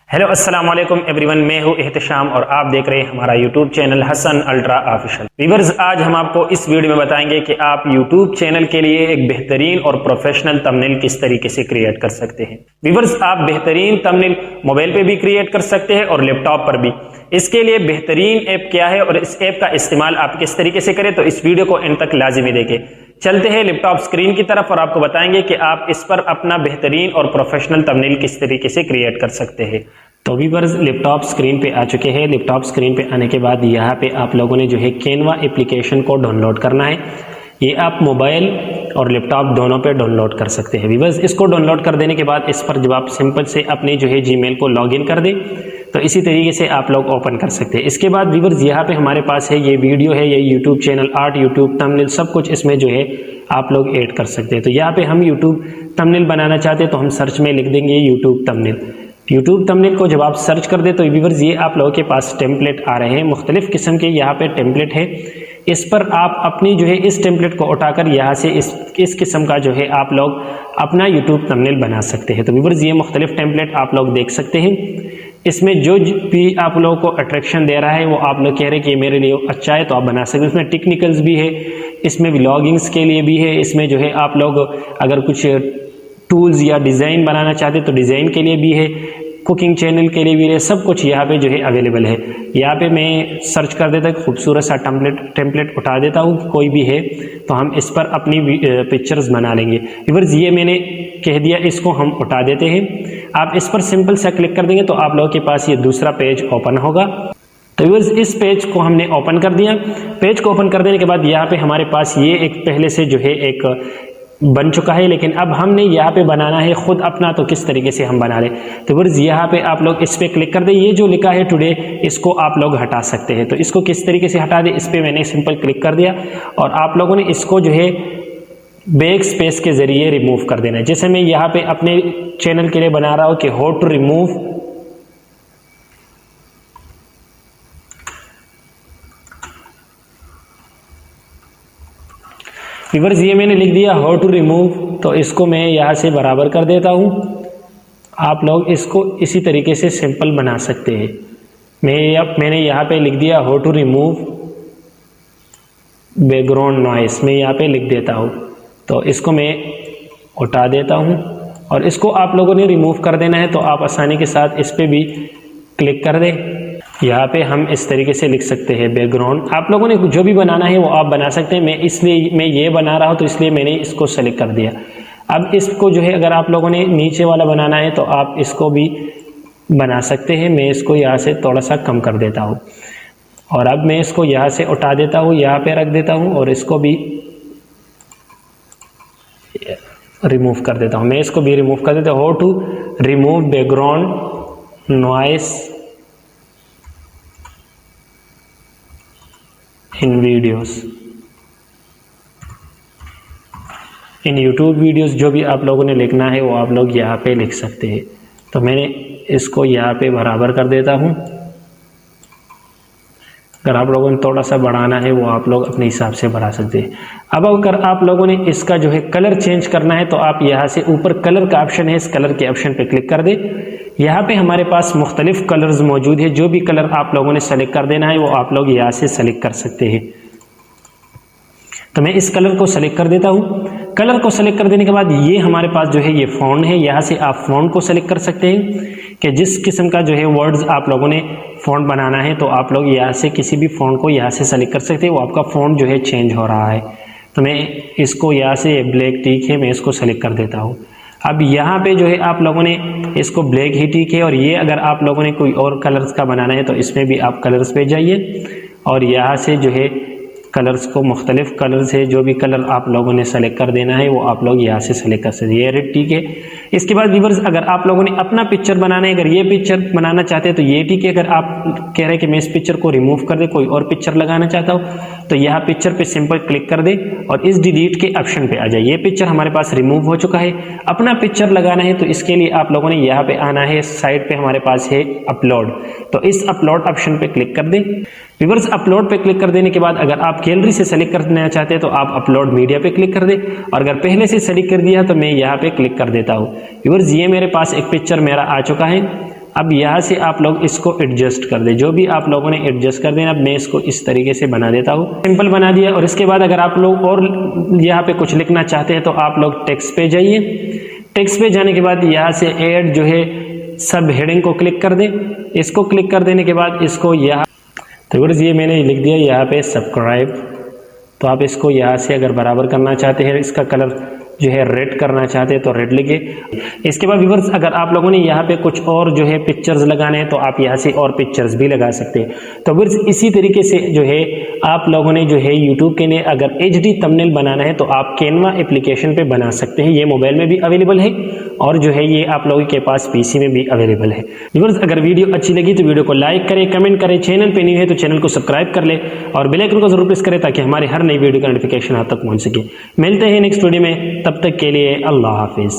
Hello अस्सलाम वालेकुम everyone, मैं हूं एहतशाम और आप देख रहे हैं हमारा YouTube channel Hasan ultra official. Viewers, आज हम आपको इस वीडियो में बताएंगे कि आप यूट्यूब चैनल के लिए एक बेहतरीन और प्रोफेशनल थंबनेल किस तरीके से क्रिएट कर सकते हैं। व्यूअर्स, आप बेहतरीन थंबनेल मोबाइल पे भी क्रिएट कर सकते हैं और लैपटॉप पर भी। इसके लिए बेहतरीन ऐप क्या है और इस ऐप का इस्तेमाल आप किस तरीके से करें, तो इस वीडियो को एंड तक लाजिमी देखें। चलते हैं लैपटॉप स्क्रीन की तरफ और आपको बताएंगे कि आप इस पर अपना बेहतरीन और प्रोफेशनल थंबनेल किस तरीके से क्रिएट कर सकते हैं। तो व्यूअर्स, लैपटॉप स्क्रीन पे आ चुके हैं। लैपटॉप स्क्रीन पे आने के बाद यहाँ पे आप लोगों ने जो है कैनवा एप्लीकेशन को डाउनलोड करना है। ये आप मोबाइल और लैपटॉप दोनों पे डाउनलोड कर सकते हैं। व्यूअर्स, इसको डाउनलोड कर देने के बाद इस पर जब आप सिंपल से अपने जो है जीमेल को लॉगिन कर दें तो इसी तरीके से आप लोग ओपन कर सकते हैं। इसके बाद व्यूअर्स, यहाँ पे हमारे पास है ये वीडियो है, ये YouTube channel, art, YouTube thumbnail, सब कुछ इसमें जो है आप लोग ऐड कर सकते हैं। तो यहाँ पे हम यूट्यूब थंबनेल बनाना चाहते हैं तो हम सर्च में लिख देंगे यूट्यूब थंबनेल। यूट्यूब थंबनेल को जब आप सर्च कर दे तो व्यूअर्स, ये आप लोगों के पास टेम्पलेट आ रहे हैं, मुख्तलिफ किस्म के यहाँ पे टेम्पलेट है। इस पर आप अपनी जो है इस टेम्पलेट को उठाकर यहाँ से इस किस्म का जो है आप लोग अपना यूट्यूब थंबनेल बना सकते हैं। तो व्यूअर्स, ये मुख्तलिफ टेम्पलेट आप लोग देख सकते हैं। इसमें जो भी आप लोगों को अट्रैक्शन दे रहा है वो आप लोग कह रहे हैं कि मेरे लिए अच्छा है तो आप बना सकते हैं। इसमें टेक्निकल्स भी है, इसमें व्लॉगिंग्स के लिए भी है, इसमें जो है आप लोग अगर कुछ टूल्स या डिज़ाइन बनाना चाहते तो डिज़ाइन के लिए भी है, कुकिंग चैनल के लिए भी है, सब कुछ यहाँ पे जो है अवेलेबल है। यहाँ पे मैं सर्च कर देता हूँ, खूबसूरत सा टेम्पलेट उठा देता हूँ, कोई भी है तो हम इस पर अपनी पिक्चर्स बना लेंगे। व्यूअर्स, ये मैंने कह दिया, इसको हम उठा देते हैं। आप इस पर सिंपल सा क्लिक कर देंगे तो आप लोगों के पास ये दूसरा पेज ओपन होगा। तो व्यूअर्स, इस पेज को हमने ओपन कर दिया। पेज को ओपन कर देने के बाद यहाँ पे हमारे पास ये एक पहले से जो है एक बन चुका है, लेकिन अब हमने यहाँ पे बनाना है खुद अपना। तो किस तरीके से हम बना लें, तो व्यूअर्स यहाँ पे आप लोग इस पे क्लिक कर दें। ये जो लिखा है टुडे, इसको आप लोग हटा सकते हैं। तो इसको किस तरीके से हटा दें, इस पे मैंने सिंपल क्लिक कर दिया और आप लोगों ने इसको जो है बैक स्पेस के जरिए रिमूव कर देना है। जैसे मैं यहाँ पे अपने चैनल के लिए बना रहा हूँ कि हाउ टू रिमूव व्यूअर्स, ये मैंने लिख दिया हाउ टू रिमूव। तो इसको मैं यहाँ से बराबर कर देता हूँ। आप लोग इसको इसी तरीके से सिंपल बना सकते हैं। मैंने यहाँ पे लिख दिया how to remove background noise, मैं यहाँ पे लिख देता हूँ। तो इसको मैं उठा देता हूँ और इसको आप लोगों ने रिमूव कर देना है। तो आप आसानी के साथ इस पर भी क्लिक कर दें। यहाँ पे हम इस तरीके से लिख सकते हैं बैकग्राउंड। आप लोगों ने जो भी बनाना है वो आप बना सकते हैं। मैं ये बना रहा हूँ तो इसलिए मैंने इसको सेलेक्ट कर दिया। अब इसको जो है अगर आप लोगों ने नीचे वाला बनाना है तो आप इसको भी बना सकते हैं। मैं इसको यहाँ से थोड़ा सा कम कर देता हूँ और अब मैं इसको यहाँ से उठा देता हूँ, यहाँ पे रख देता हूँ और इसको भी रिमूव कर देता हूँ। मैं इसको भी रिमूव कर देता हूँ। How to remove background noise in videos, in YouTube videos. जो भी आप लोगों ने लिखना है वो आप लोग यहाँ पे लिख सकते हैं। तो मैंने इसको यहाँ पे बराबर कर देता हूँ। अगर आप लोगों ने थोड़ा सा बढ़ाना है वो आप लोग अपने हिसाब से बढ़ा सकते हैं। अब अगर आप लोगों ने इसका जो है कलर चेंज करना है तो आप यहाँ से ऊपर कलर का ऑप्शन है, इस कलर के ऑप्शन पे क्लिक कर दे। यहाँ पे हमारे पास मुख्तलिफ कलर्स मौजूद है। जो भी कलर आप लोगों ने सेलेक्ट कर देना है वो आप लोग यहाँ से सेलेक्ट कर सकते हैं। तो मैं इस कलर को सेलेक्ट कर देता हूँ। कलर को सेलेक्ट कर देने के बाद ये हमारे पास जो है ये फ़ॉन्ट है। यहाँ से आप फ़ॉन्ट को सेलेक्ट कर सकते हैं कि जिस किस्म का जो है वर्ड्स आप लोगों ने फ़ॉन्ट बनाना है तो आप लोग यहाँ से किसी भी फ़ॉन्ट को यहाँ से सेलेक्ट कर सकते हैं। वो आपका फ़ॉन्ट जो है चेंज हो रहा है। तो मैं इसको यहाँ से ब्लैक टिक है, मैं इसको सेलेक्ट कर देता हूँ। अब यहाँ पे जो है आप लोगों ने इसको ब्लैक ही टिक है और ये अगर आप लोगों ने कोई और कलर्स का बनाना है तो इसमें भी आप कलर्स पे जाइए और यहाँ से जो है कलर्स को मुख्तलिफ कलर्स है, जो भी कलर आप लोगों ने सेलेक्ट कर देना है वो आप लोग यहाँ से सेलेक्ट कर सकते हैं। ये रेड ठीक है। इसके बाद व्यूअर्स, अगर आप लोगों ने अपना पिक्चर बनाना है, अगर ये पिक्चर बनाना चाहते हैं तो ये ठीक है। अगर आप कह रहे हैं कि मैं इस पिक्चर को रिमूव कर दे, कोई और पिक्चर लगाना चाहता हूँ तो यहाँ पिक्चर पे सिंपल क्लिक कर दे और इस डिलीट के ऑप्शन पे आ जाए। ये पिक्चर हमारे पास रिमूव हो चुका है। अपना पिक्चर लगाना है तो इसके लिए आप लोगों ने यहाँ पे आना है, साइड पे हमारे पास है अपलोड। तो इस अपलोड ऑप्शन पे क्लिक कर दें। व्यूअर्स, अपलोड पे क्लिक कर देने के बाद अगर आप गैलरी से सेलेक्ट करना चाहते हैं तो आप अपलोड मीडिया पे क्लिक कर दें और अगर पहले से सेलेक्ट कर दिया तो मैं यहाँ पे क्लिक कर देता हूँ। व्यूअर्स, ये मेरे पास एक पिक्चर मेरा आ चुका है। अब यहाँ से आप लोग इसको एडजस्ट कर दें, जो भी आप लोगों ने एडजस्ट कर देना। अब मैं इसको इस तरीके से बना देता हूँ, सिंपल बना दिया। और इसके बाद अगर आप लोग और यहाँ पे कुछ लिखना चाहते हैं तो आप लोग टेक्स्ट पे जाइए। टेक्स्ट पे जाने के बाद यहाँ से ऐड जो है सब हेडिंग को क्लिक कर दें। इसको क्लिक कर देने के बाद इसको यहाँ, तो व्यूअर्स ये मैंने लिख दिया यहाँ पे सब्सक्राइब। तो आप इसको यहाँ से अगर बराबर करना चाहते हैं, इसका कलर जो है रेड करना चाहते हैं तो रेड लिखिए। इसके बाद व्यूअर्स अगर आप लोगों ने यहाँ पे कुछ और जो है पिक्चर्स लगाने हैं तो आप यहाँ से और पिक्चर्स भी लगा सकते हैं। तो व्यूअर्स इसी तरीके से जो है आप लोगों ने जो है यूट्यूब के लिए अगर HD थंबनेल बनाना है तो आप कैनवा एप्लीकेशन पे बना सकते हैं। ये मोबाइल में भी अवेलेबल है और जो है ये आप लोगों के पास PC में भी अवेलेबल है। व्यूअर्स अगर वीडियो अच्छी लगी तो वीडियो को लाइक करें, कमेंट करें, चैनल पे न्यू है तो चैनल को सब्सक्राइब कर ले और बेल आइकन को जरूर प्रेस करें ताकि हमारे हर नई वीडियो का नोटिफिकेशन आप तक पहुंच सके। मिलते हैं नेक्स्ट वीडियो में, तब तक के लिए अल्लाह हाफिज।